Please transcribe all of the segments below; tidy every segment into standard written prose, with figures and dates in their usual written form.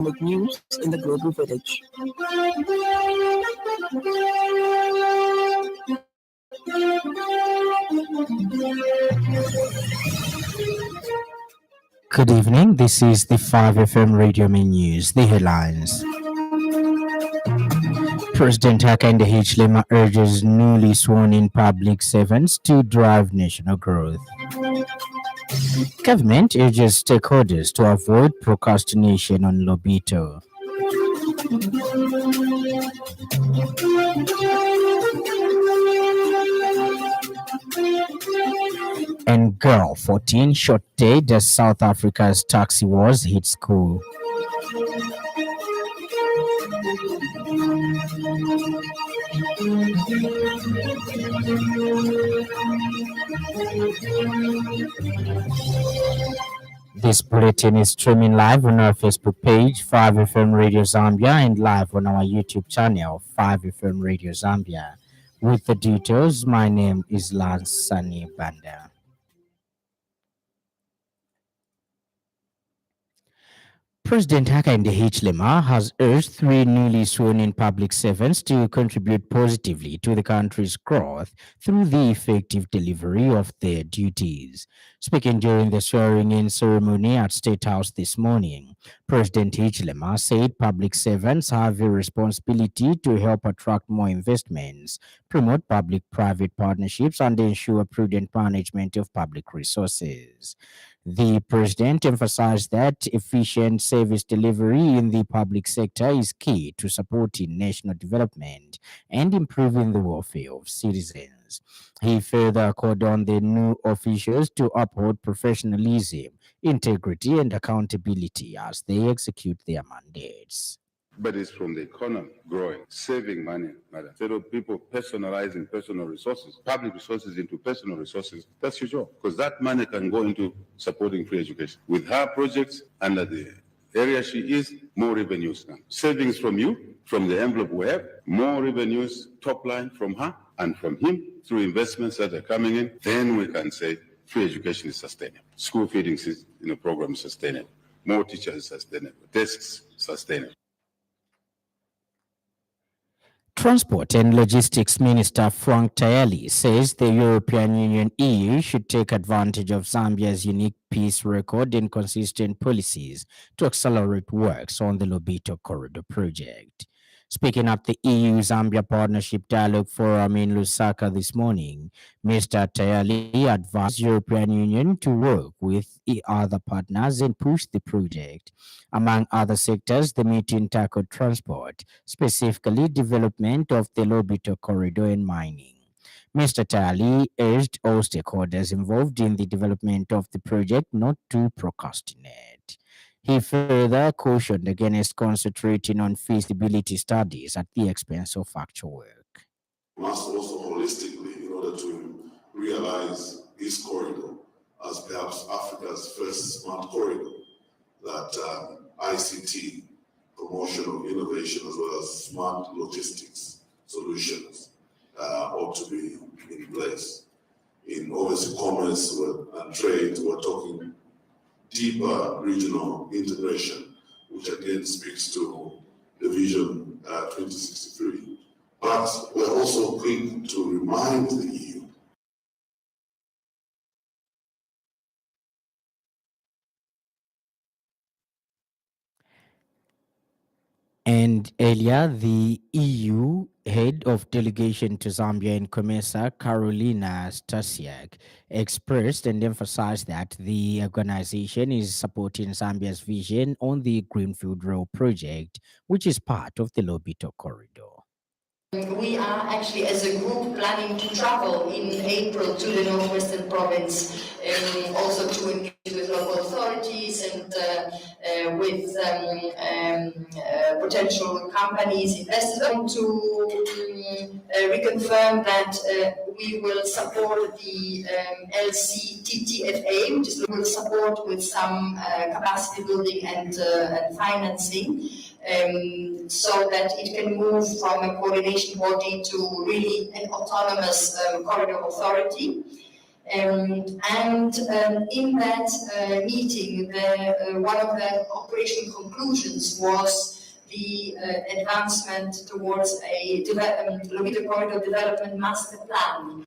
economic news in the global village. Good evening. This is the 5FM Radio Main News. The headlines. President Hakainde Hichilema urges newly sworn-in public servants to drive national growth. Government urges stakeholders to avoid procrastination on Lobito. And girl 14 shot dead as South Africa's taxi wars hit school. This bulletin is streaming live on our Facebook page, 5FM Radio Zambia, and live on our YouTube channel, 5FM Radio Zambia. With the details, my name is Lance Sannie Banda. President Hakainde Hichilema has urged three newly sworn-in public servants to contribute positively to the country's growth through the effective delivery of their duties. Speaking during the swearing-in ceremony at State House this morning, President Hichilema said public servants have a responsibility to help attract more investments, promote public-private partnerships, and ensure prudent management of public resources. The president emphasized that efficient service delivery in the public sector is key to supporting national development and improving the welfare of citizens. He further called on the new officials to uphold professionalism, integrity, and accountability as they execute their mandates. But it's from the economy growing, saving money, madam. Instead of people personalizing personal resources, public resources into personal resources, that's your job. Because that money can go into supporting free education. With her projects under the area she is, more revenues now. Savings from you, from the envelope we have, more revenues, top line from her and from him through investments that are coming in. Then we can say free education is sustainable. School feeding program is sustainable. More teachers sustainable. Desks sustainable. Transport and Logistics Minister Frank Tayali says the European Union EU should take advantage of Zambia's unique peace record and consistent policies to accelerate works on the Lobito Corridor project. Speaking at the EU-Zambia Partnership Dialogue Forum in Lusaka this morning, Mr. Tayali advised the European Union to work with other partners and push the project. Among other sectors, the meeting tackled transport, specifically development of the Lobito Corridor and mining. Mr. Tayali urged all stakeholders involved in the development of the project not to procrastinate. He further cautioned against concentrating on feasibility studies at the expense of actual work. We must also holistically, in order to realize this corridor as perhaps Africa's first smart corridor, that ICT, promotion of innovation, as well as smart logistics solutions ought to be in place. In obviously commerce and trade, we're talking deeper regional integration, which again speaks to the Vision 2063. But we're also quick to remind the EU And earlier, the EU head of delegation to Zambia and COMESA, Carolina Stasiak, expressed and emphasized that the organization is supporting Zambia's vision on the Greenfield Rail project, which is part of the Lobito Corridor. We are actually, as a group, planning to travel in April to the Northwestern Province, also to engage with local authorities and with potential companies, investors, to reconfirm that we will support the LCTTFA, which is we will support with some capacity building and financing. So that it can move from a coordination body to really an autonomous corridor authority. In that meeting, one of the operational conclusions was the advancement towards a Lobito Corridor Development Master Plan.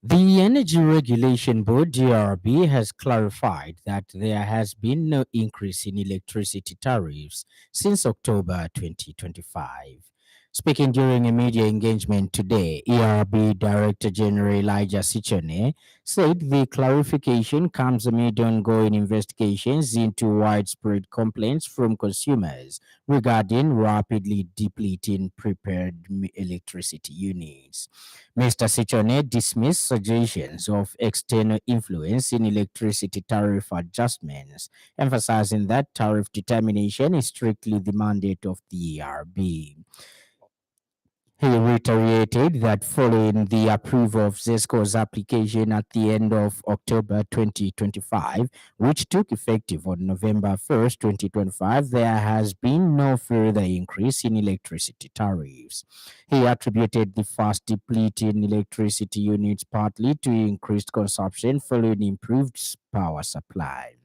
The Energy Regulation Board (DRB) has clarified that there has been no increase in electricity tariffs since October 2025. Speaking during a media engagement today, ERB Director General Elijah Sichone said the clarification comes amid ongoing investigations into widespread complaints from consumers regarding rapidly depleting prepared electricity units. Mr. Sichone dismissed suggestions of external influence in electricity tariff adjustments, emphasizing that tariff determination is strictly the mandate of the ERB. He reiterated that following the approval of ZESCO's application at the end of October 2025, which took effective on November 1st, 2025, there has been no further increase in electricity tariffs. He attributed the fast depleting electricity units partly to increased consumption following improved power supply.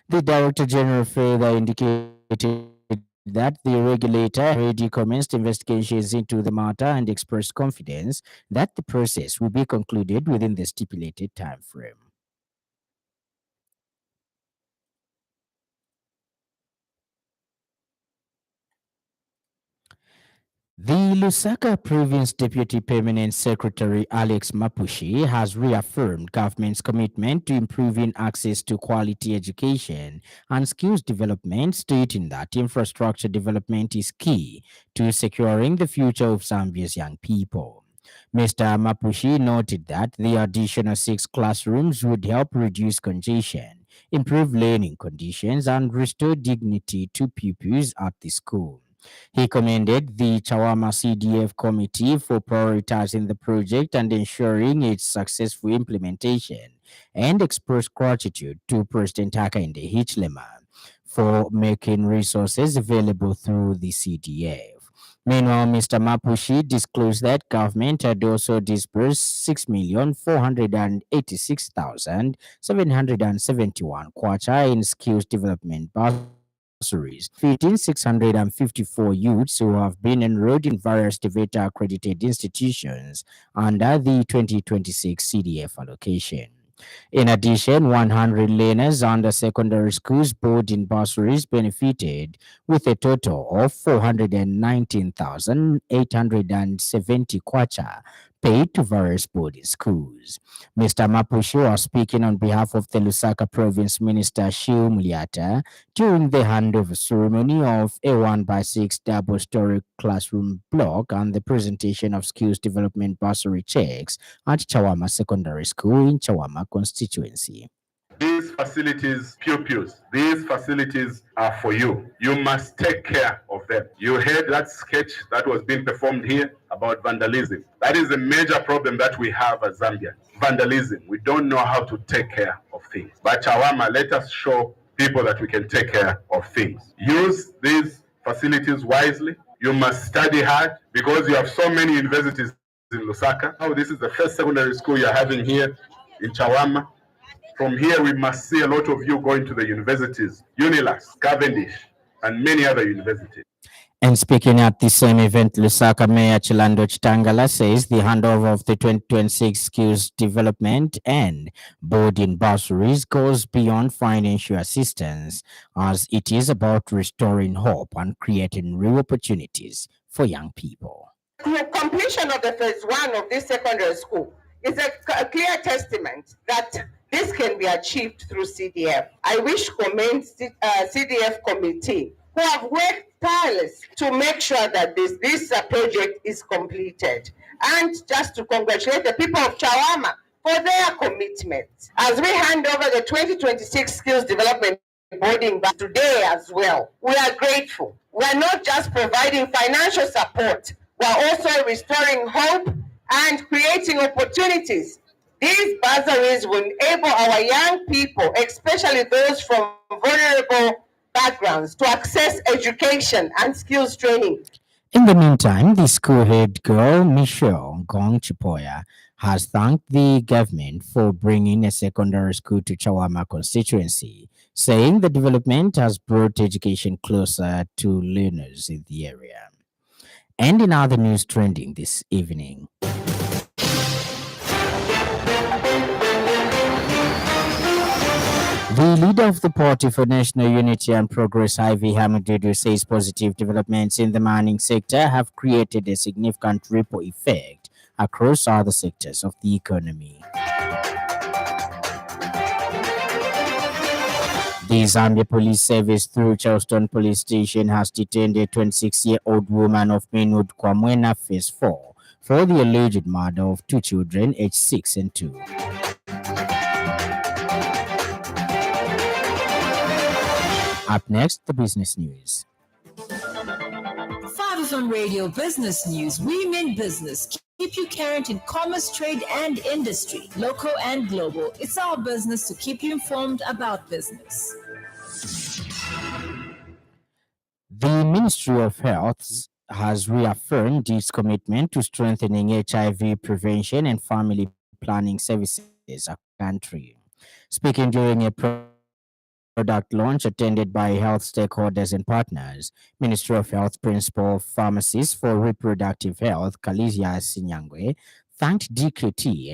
The Director General further indicated that the regulator already commenced investigations into the matter and expressed confidence that the process will be concluded within the stipulated time frame. The Lusaka Province Deputy Permanent Secretary Alex Mapushi has reaffirmed government's commitment to improving access to quality education and skills development, stating that infrastructure development is key to securing the future of Zambia's young people. Mr. Mapushi noted that the additional 6 classrooms would help reduce congestion, improve learning conditions, and restore dignity to pupils at the school. He commended the Chawama CDF committee for prioritizing the project and ensuring its successful implementation, and expressed gratitude to President Hakainde Hichilema for making resources available through the CDF. Meanwhile, Mr. Mapushi disclosed that government had also disbursed 6,486,771 kwacha in skills development bursaries, feeding 654 youths who have been enrolled in various TVETA accredited institutions under the 2026 CDF allocation. In addition, 100 learners under secondary schools boarding bursaries benefited with a total of 419,870 kwacha paid to various boarding schools. Mr. Mapushi was speaking on behalf of the Lusaka Province Minister Shiu Muliata during the handover ceremony of a 1x6 double-story classroom block and the presentation of skills development bursary checks at Chawama Secondary School in Chawama constituency. These facilities, pupils, these facilities are for you. You must take care of them. You heard that sketch that was being performed here about vandalism. That is a major problem that we have as Zambia. Vandalism. We don't know how to take care of things. But Chawama, let us show people that we can take care of things. Use these facilities wisely. You must study hard because you have so many universities in Lusaka. Now, this is the first secondary school you're having here in Chawama. From here, we must see a lot of you going to the universities, Unilas, Cavendish, and many other universities. And speaking at the same event, Lusaka Mayor Chilando Chitangala says the handover of the 2026 skills development and boarding bursaries goes beyond financial assistance, as it is about restoring hope and creating real opportunities for young people. The completion of the phase 1 of this secondary school is a clear testament that this can be achieved through CDF. I wish to commend CDF committee who have worked tirelessly to make sure that this project is completed. And just to congratulate the people of Chawama for their commitment. As we hand over the 2026 skills development boarding back today as well, we are grateful. We are not just providing financial support, we are also restoring hope and creating opportunities. These bursaries will enable our young people, especially those from vulnerable backgrounds, to access education and skills training. In the meantime, the school head girl, Michelle Gong Chipoya, has thanked the government for bringing a secondary school to Chawama constituency, saying the development has brought education closer to learners in the area. And in other news trending this evening, the leader of the Party for National Unity and Progress, Ivy Hamadudu, says positive developments in the mining sector have created a significant ripple effect across other sectors of the economy. The Zambia Police Service, through Charleston Police Station, has detained a 26-year-old woman of Mainwood Kwamwena, Phase 4, for the alleged murder of two children aged 6 and 2. Up next, the business news. 5FM Radio Business News. We mean business. Keep you current in commerce, trade, and industry, local and global. It's our business to keep you informed about business. The Ministry of Health has reaffirmed its commitment to strengthening HIV prevention and family planning services across the country. Speaking during a product launch attended by health stakeholders and partners, Ministry of Health Principal Pharmacist for Reproductive Health, Kalizia Sinyangwe, thanked DKT and